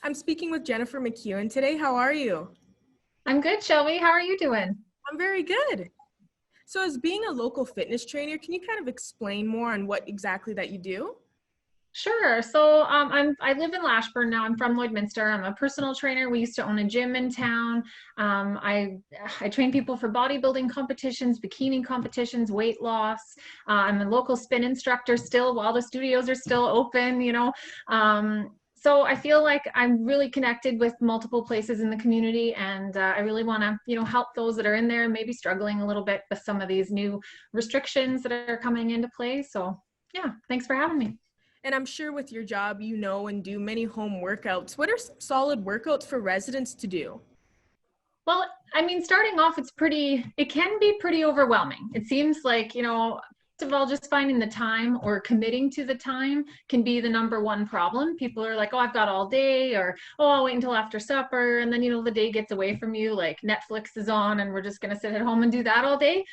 I'm speaking with Jennifer MacEwan today. How are you? I'm good, Shelby. How are you doing? I'm very good. So as being a local fitness trainer, can you kind of explain more on what exactly that you do? Sure. So I live in Lashburn now. I'm from Lloydminster. I'm a personal trainer. We used to own a gym in town. I train people for bodybuilding competitions, bikini competitions, weight loss. I'm a local spin instructor still while the studios are still open. So I feel like I'm really connected with multiple places in the community, and I really want to, help those that are in there, maybe struggling a little bit with some of these new restrictions that are coming into play. So yeah, thanks for having me. And I'm sure with your job, you know and do many home workouts. What are some solid workouts for residents to do? Well, I mean, starting off, it can be pretty overwhelming. It seems like, first of all, just finding the time or committing to the time can be the number one problem. People are like, oh, I've got all day, or, oh, I'll wait until after supper. And then, the day gets away from you, like Netflix is on and we're just going to sit at home and do that all day.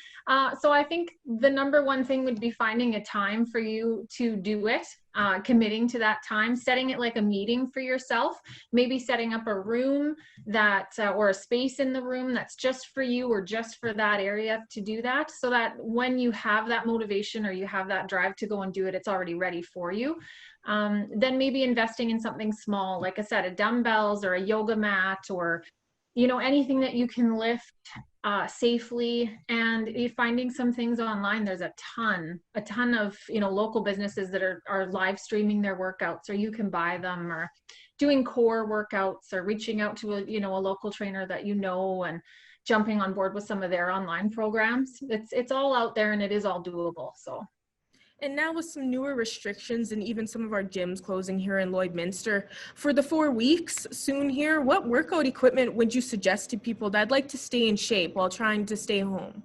So I think the number one thing would be finding a time for you to do it. Committing to that time, setting it like a meeting for yourself, maybe setting up a room or a space in the room that's just for you or just for that area to do that, so that when you have that motivation or you have that drive to go and do it, it's already ready for you. Then maybe investing in something small, like a set of dumbbells or a yoga mat, or anything that you can lift safely. And finding some things online, there's a ton of local businesses that are live streaming their workouts, or you can buy them, or doing core workouts, or reaching out to a local trainer that and jumping on board with some of their online programs. It's all out there, and it is all doable. So And now with some newer restrictions and even some of our gyms closing here in Lloydminster, for the 4 weeks soon here, what workout equipment would you suggest to people that'd like to stay in shape while trying to stay home?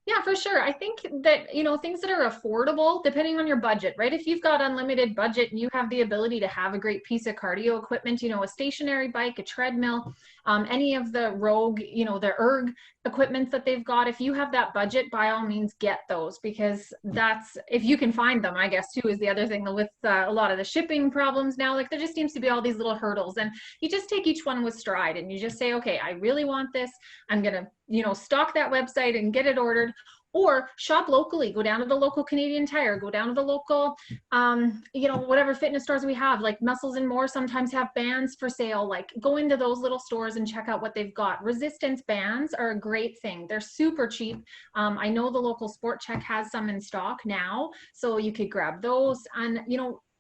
yeah, for sure. I think that, things that are affordable, depending on your budget, right? If you've got unlimited budget and you have the ability to have a great piece of cardio equipment, a stationary bike, a treadmill, any of the Rogue, the erg equipment that they've got, if you have that budget, by all means get those, because that's, if you can find them, I guess, too, is the other thing with a lot of the shipping problems now. Like, there just seems to be all these little hurdles, and you just take each one with stride and you just say, okay, I really want this. I'm going to stock that website and get it ordered, or shop locally. Go down to the local Canadian Tire, go down to the local, whatever fitness stores we have, like Muscles and More sometimes have bands for sale. Like, go into those little stores and check out what they've got. Resistance bands are a great thing. They're super cheap. I know the local Sport Check has some in stock now, so you could grab those. And,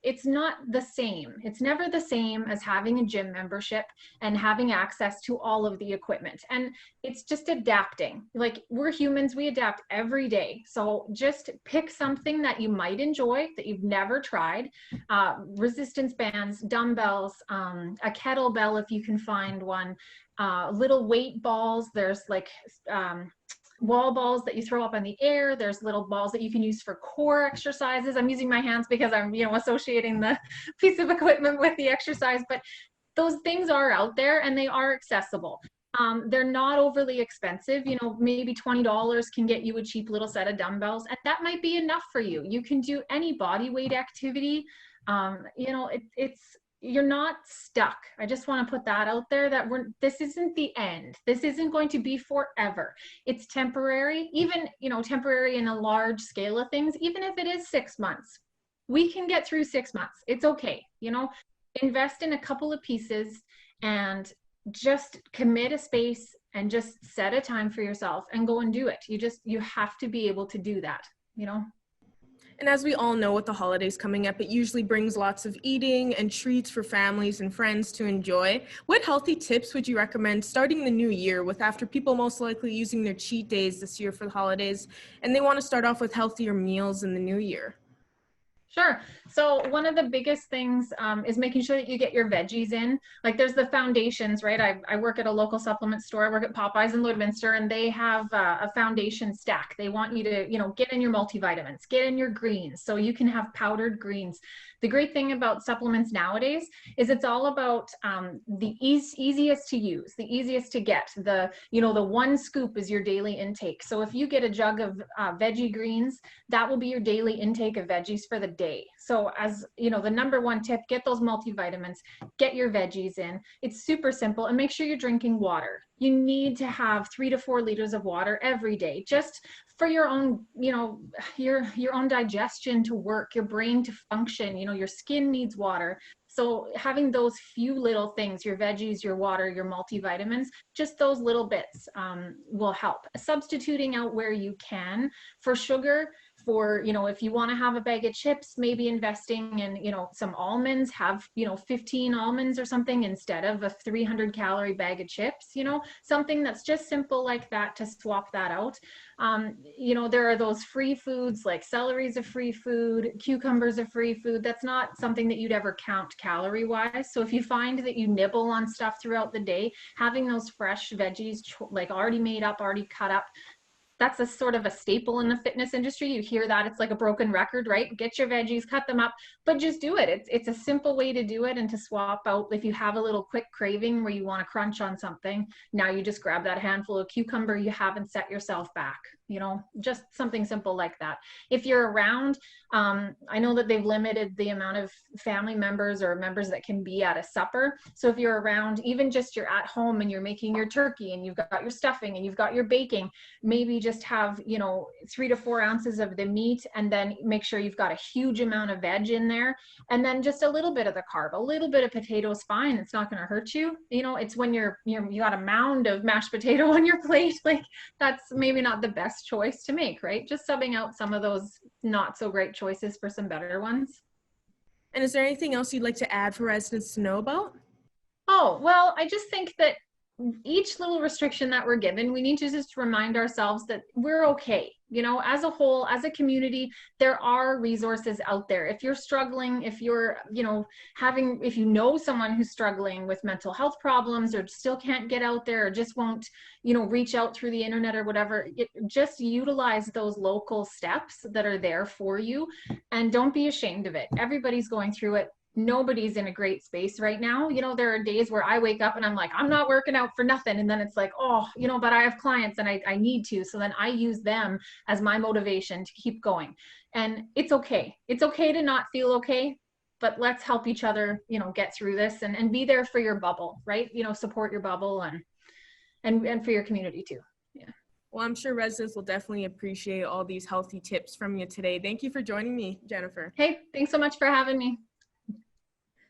it's not the same. It's never the same as having a gym membership and having access to all of the equipment. And it's just adapting. Like, we're humans, we adapt every day. So just pick something that you might enjoy, that you've never tried. Resistance bands, dumbbells, a kettlebell if you can find one, little weight balls. There's like wall balls that you throw up in the air. There's little balls that you can use for core exercises. I'm using my hands because I'm, associating the piece of equipment with the exercise, but those things are out there and they are accessible. They're not overly expensive. Maybe $20 can get you a cheap little set of dumbbells, and that might be enough for you. You can do any body weight activity. You're not stuck. I just want to put that out there, that this isn't the end. This isn't going to be forever. It's temporary, even, temporary in a large scale of things. Even if it is 6 months, we can get through 6 months. It's okay. Invest in a couple of pieces and just commit a space and just set a time for yourself and go and do it. You have to be able to do that, And as we all know, with the holidays coming up, it usually brings lots of eating and treats for families and friends to enjoy. What healthy tips would you recommend starting the new year with, after people most likely using their cheat days this year for the holidays, and they want to start off with healthier meals in the new year? Sure. So one of the biggest things is making sure that you get your veggies in. Like, there's the foundations, right? I work at a local supplement store. I work at Popeyes in Lloydminster, and they have a foundation stack. They want you to, get in your multivitamins, get in your greens, so you can have powdered greens. The great thing about supplements nowadays is it's all about the easiest to use, the easiest to get. The one scoop is your daily intake. So if you get a jug of veggie greens, that will be your daily intake of veggies for the day. So as you know, the number one tip, get those multivitamins, get your veggies in. It's super simple, and make sure you're drinking water. You need to have 3 to 4 liters of water every day, just for your own, you know, your own digestion to work, your brain to function. You know, your skin needs water. So having those few little things, your veggies, your water, your multivitamins, just those little bits will help. Substituting out where you can for sugar, for, you know, if you want to have a bag of chips, maybe investing in, you know, some almonds, have, you know, 15 almonds or something instead of a 300-calorie bag of chips, you know, something that's just simple like that to swap that out. You know, there are those free foods, like celery's a free food, cucumbers a free food. That's not something that you'd ever count calorie wise. So if you find that you nibble on stuff throughout the day, having those fresh veggies, like already made up, already cut up, that's a sort of a staple in the fitness industry. You hear that, it's like a broken record, right? Get your veggies, cut them up, but just do it. It's a simple way to do it, and to swap out if you have a little quick craving where you want to crunch on something. Now you just grab that handful of cucumber, you haven't set yourself back, you know, just something simple like that. If you're around, I know that they've limited the amount of family members or members that can be at a supper. So if you're around, even just you're at home and you're making your turkey and you've got your stuffing and you've got your baking, maybe just have, you know, 3 to 4 ounces of the meat, and then make sure you've got a huge amount of veg in there, and then just a little bit of the carb. A little bit of potatoes, fine, it's not going to hurt you. You know, it's when you got a mound of mashed potato on your plate, like that's maybe not the best choice to make, right? Just subbing out some of those not so great choices for some better ones. And is there anything else you'd like to add for residents to know about? Oh, well, I just think that each little restriction that we're given, we need to just remind ourselves that we're okay. You know, as a whole, as a community, there are resources out there. If you're struggling, if you're, you know, if you know someone who's struggling with mental health problems, or still can't get out there, or just won't, you know, reach out through the internet or whatever, just utilize those local steps that are there for you, and don't be ashamed of it. Everybody's going through it. Nobody's in a great space right now. You know, there are days where I wake up and I'm like, I'm not working out for nothing. And then it's like, oh, you know, but I have clients and I need to. So then I use them as my motivation to keep going. And it's okay. It's okay to not feel okay, but let's help each other, you know, get through this, and be there for your bubble, right? You know, support your bubble, and for your community too. Yeah. Well, I'm sure residents will definitely appreciate all these healthy tips from you today. Thank you for joining me, Jennifer. Hey, thanks so much for having me.